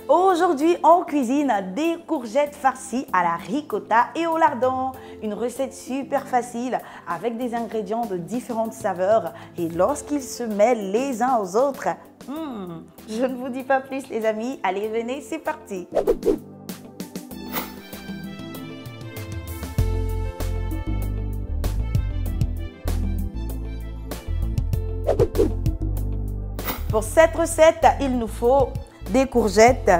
Aujourd'hui, on cuisine des courgettes farcies à la ricotta et au lardon. Une recette super facile avec des ingrédients de différentes saveurs et lorsqu'ils se mêlent les uns aux autres, je ne vous dis pas plus les amis, allez venez, c'est parti. Pour cette recette, il nous faut des courgettes,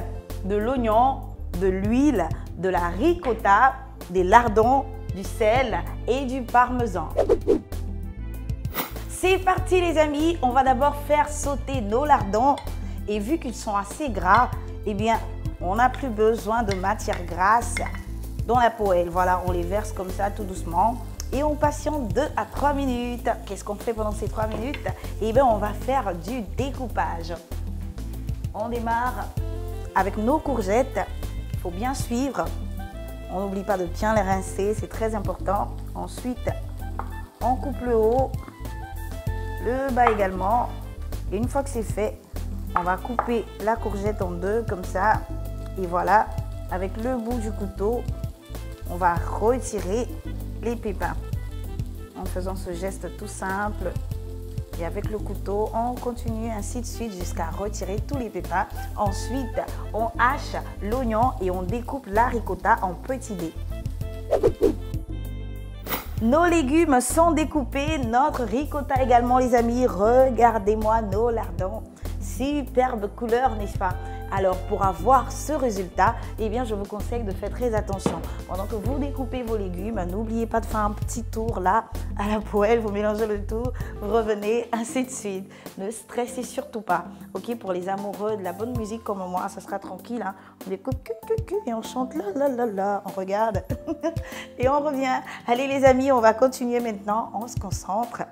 de l'oignon, de l'huile, de la ricotta, des lardons, du sel et du parmesan. C'est parti les amis, on va d'abord faire sauter nos lardons et vu qu'ils sont assez gras, eh bien on n'a plus besoin de matière grasse dans la poêle. Voilà, on les verse comme ça tout doucement. Et on patiente 2 à 3 minutes. Qu'est-ce qu'on fait pendant ces 3 minutes? Eh bien, on va faire du découpage. On démarre avec nos courgettes. Il faut bien suivre. On n'oublie pas de bien les rincer, c'est très important. Ensuite, on coupe le haut, le bas également. Et une fois que c'est fait, on va couper la courgette en 2 comme ça. Et voilà, avec le bout du couteau, on va retirer les pépins en faisant ce geste tout simple et avec le couteau on continue ainsi de suite jusqu'à retirer tous les pépins. Ensuite on hache l'oignon et on découpe la ricotta en petits dés. Nos légumes sont découpés, notre ricotta également les amis. Regardez-moi nos lardons, superbe couleur n'est-ce pas? Alors pour avoir ce résultat, eh bien je vous conseille de faire très attention. Pendant que vous découpez vos légumes, n'oubliez pas de faire un petit tour là à la poêle, vous mélangez le tout, vous revenez, ainsi de suite. Ne stressez surtout pas. Ok, pour les amoureux de la bonne musique comme moi, ça sera tranquille. Hein. On écoute et on chante la, on regarde et on revient. Allez les amis, on va continuer maintenant, on se concentre.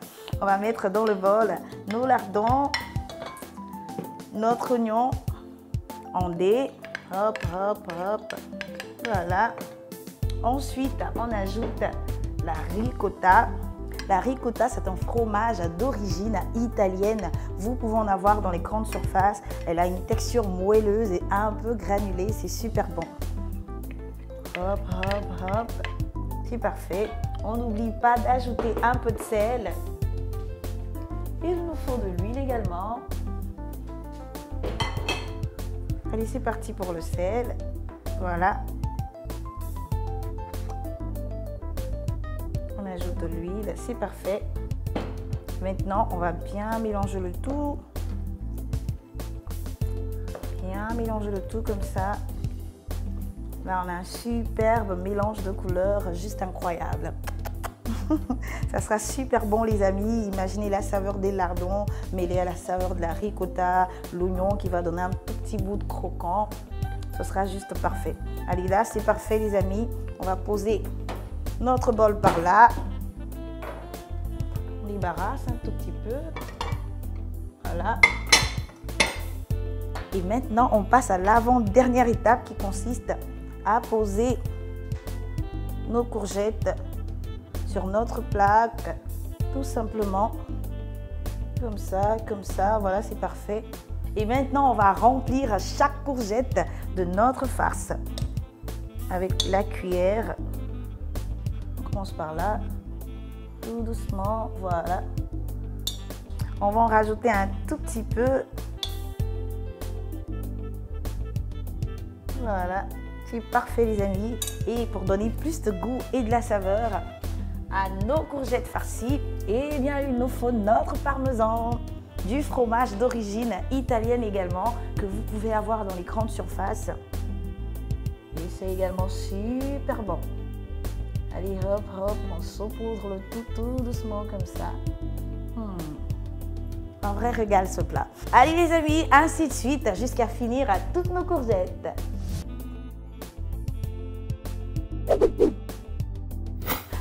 On va mettre dans le bol nos lardons, notre oignon en dés, hop, hop, hop, voilà. Ensuite, on ajoute la ricotta. La ricotta, c'est un fromage d'origine italienne. Vous pouvez en avoir dans les grandes surfaces. Elle a une texture moelleuse et un peu granulée, c'est super bon. Hop, hop, hop, c'est parfait. On n'oublie pas d'ajouter un peu de sel. Il nous faut de l'huile également. Allez, c'est parti pour le sel. Voilà. On ajoute de l'huile, c'est parfait. Maintenant, on va bien mélanger le tout. Bien mélanger le tout comme ça. Là, on a un superbe mélange de couleurs, juste incroyable. Ça sera super bon les amis. Imaginez la saveur des lardons mêlée à la saveur de la ricotta, l'oignon qui va donner un tout petit bout de croquant. Ce sera juste parfait. Allez là, c'est parfait les amis. On va poser notre bol par là. On débarrasse un tout petit peu. Voilà. Et maintenant, on passe à l'avant-dernière étape qui consiste à poser nos courgettes sur notre plaque, tout simplement, comme ça, voilà, c'est parfait. Et maintenant, on va remplir chaque courgette de notre farce avec la cuillère. On commence par là, tout doucement, voilà. On va en rajouter un tout petit peu. Voilà, c'est parfait les amis. Et pour donner plus de goût et de la saveur à nos courgettes farcies, eh bien il nous faut notre parmesan, du fromage d'origine italienne également que vous pouvez avoir dans les grandes surfaces et c'est également super bon. Allez hop hop, on saupoudre le tout doucement comme ça. Un vrai régal ce plat. Allez les amis, ainsi de suite jusqu'à finir à toutes nos courgettes.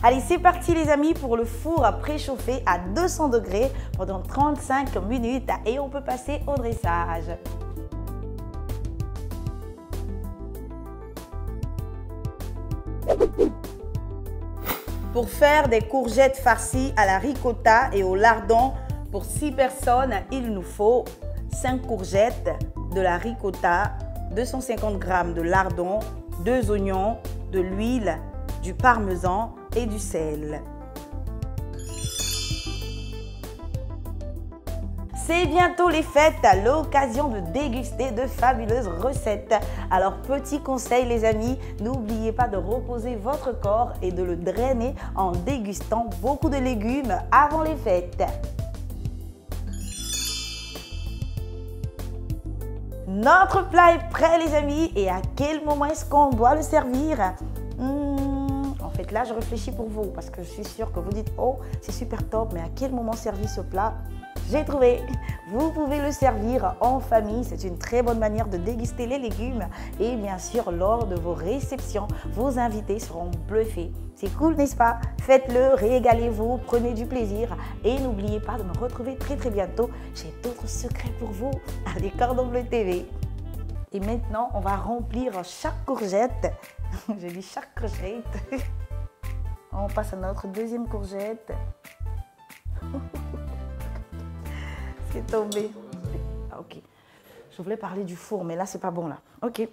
Allez, c'est parti les amis pour le four à préchauffer à 200 degrés pendant 35 minutes et on peut passer au dressage. Pour faire des courgettes farcies à la ricotta et au lardon, pour 6 personnes, il nous faut 5 courgettes, de la ricotta, 250 g de lardons, 2 oignons, de l'huile, du parmesan et du sel. C'est bientôt les fêtes, à l'occasion de déguster de fabuleuses recettes. Alors petit conseil les amis, n'oubliez pas de reposer votre corps et de le drainer en dégustant beaucoup de légumes avant les fêtes. Notre plat est prêt les amis, et à quel moment est-ce qu'on doit le servir? En fait là je réfléchis pour vous parce que je suis sûre que vous dites « Oh c'est super top, mais à quel moment servir ce plat ?» J'ai trouvé, vous pouvez le servir en famille, c'est une très bonne manière de déguster les légumes et bien sûr lors de vos réceptions, vos invités seront bluffés. C'est cool n'est-ce pas? Faites-le, régalez-vous, prenez du plaisir et n'oubliez pas de me retrouver très bientôt. J'ai d'autres secrets pour vous avec Cordon Bleu TV. Et maintenant, on va remplir chaque courgette. Je dis chaque courgette. On passe à notre deuxième courgette. C'est tombé. Ah, ok. Je voulais parler du four, mais là, c'est pas bon là. Ok.